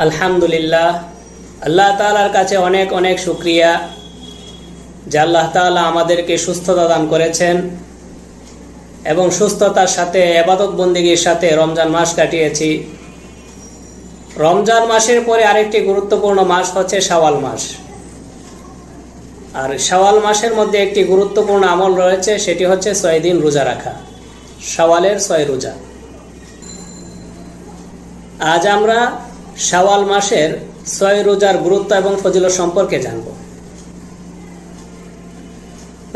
আলহামদুলিল্লাহ, আল্লাহ তাআলার কাছে অনেক অনেক শুকরিয়া যে আল্লাহ তাআলা আমাদেরকে সুস্থতা দান করেছেন এবং সুস্থতার সাথে ইবাদত বন্দেগীর সাথে রমজান মাস কাটিয়েছি। রমজান মাসের পরে আরেকটি গুরুত্বপূর্ণ মাস হচ্ছে শাওয়াল মাস। আর শাওয়াল মাসের মধ্যে একটি গুরুত্বপূর্ণ আমল রয়েছে, সেটি হচ্ছে 6 দিন রোজা রাখা, শাওয়ালের 6 রোজা। আজ আমরা শাওয়াল মাসের 6 রোজার গুরুত্ব এবং ফজিলত সম্পর্কে জানব।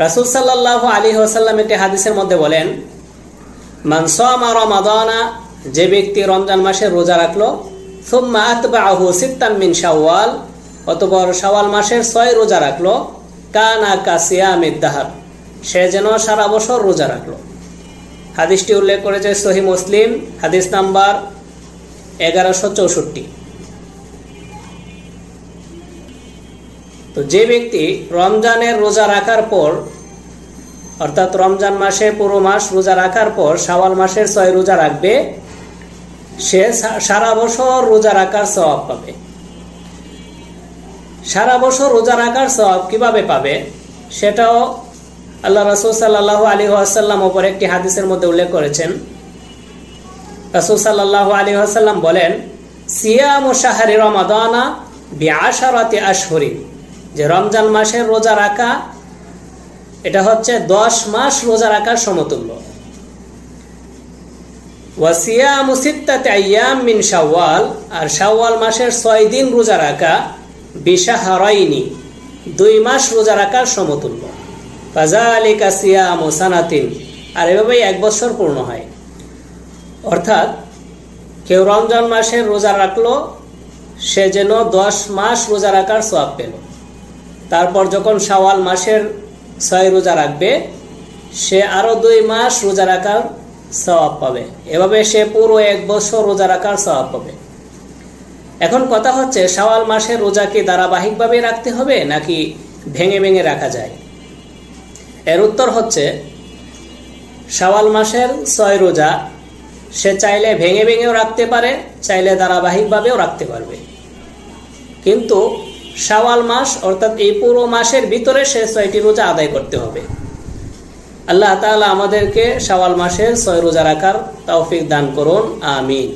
রাসূল সাল্লাল্লাহু আলাইহি ওয়াসাল্লাম একটি হাদিসের মধ্যে বলেন, মান সামা রমাদানা, যে ব্যক্তি রমজান মাসের রোজা রাখলো, সুম্মা আতবাআহু সিত্তান মিন শাওয়াল, অতঃপর শাওয়াল মাসের 6 রোজা রাখলো, কানা কাসিয়ামিদ দাহর, সে যেন সারা বছর রোজা রাখলো। হাদিসটি উল্লেখ করেছে সহিহ মুসলিম, হাদিস নাম্বার 1164। তো যে ব্যক্তি রমজানের রোজা রাখার পর, অর্থাৎ রমজান মাসে পুরো মাস রোজা রাখার পর শাওয়াল মাসের 6 রোজা রাখবে, সে সারা বছর রোজা রাখার সওয়াব পাবে। সারা বছর রোজা রাখার সওয়াব কিভাবে পাবে সেটাও আল্লাহ রাসূল সাল্লাল্লাহু আলাইহি ওয়াসাল্লাম ওপর একটি হাদিসের মধ্যে উল্লেখ করেছেন। রাসূল সাল্লাল্লাহু আলাইহি ওয়াসাল্লাম বলেন, সিয়ামু শাহরি রমাদানা বিআশারাতি আশহুরিন, যে রমজান মাসের রোজা রাখা এটা হচ্ছে 10 মাস রোজা রাখার সমতুল্য। ওয়া সিয়ামু সিত্তাতি আইয়াম মিন শাওয়াল, আর শাওয়াল মাসের 6 দিন রোজা রাখা বিশাহরাইনি, 2 মাস রোজা রাখার সমতুল্য। ফাযালিকা সিয়ামু সানাতিন, আর এভাবেই 1 বছর পূর্ণ হয়। অর্থাৎ কেউ রমজান মাসের রোজা রাখলো, সে যেন 10 মাস রোজা রাখার সওয়াব পেল। তারপর যখন শাওয়াল মাসের 6 রোজা রাখবে, সে আরো 2 মাস রোজা রাখার সওয়াব পাবে। এভাবে সে পুরো 1 বছর রোজা রাখার সওয়াব পাবে। এখন কথা হচ্ছে, শাওয়াল মাসের রোজা কি ধারাবাহিকভাবে রাখতে হবে নাকি ভেঙে ভেঙে রাখা যায়? এর উত্তর হচ্ছে, শাওয়াল মাসের 6 রোজা সে চাইলে ভেঙে ভেঙেও রাখতে পারে, চাইলে ধারাবাহিকভাবেও রাখতে পারবে। কিন্তু শাওয়াল মাস অর্থাৎ এই পুরো মাসের ভিতরে সে 6টি রোজা আদায় করতে হবে। আল্লাহ তাআলা আমাদেরকে শাওয়াল মাসের 6 রোজা রাখার তৌফিক দান করুন, আমিন।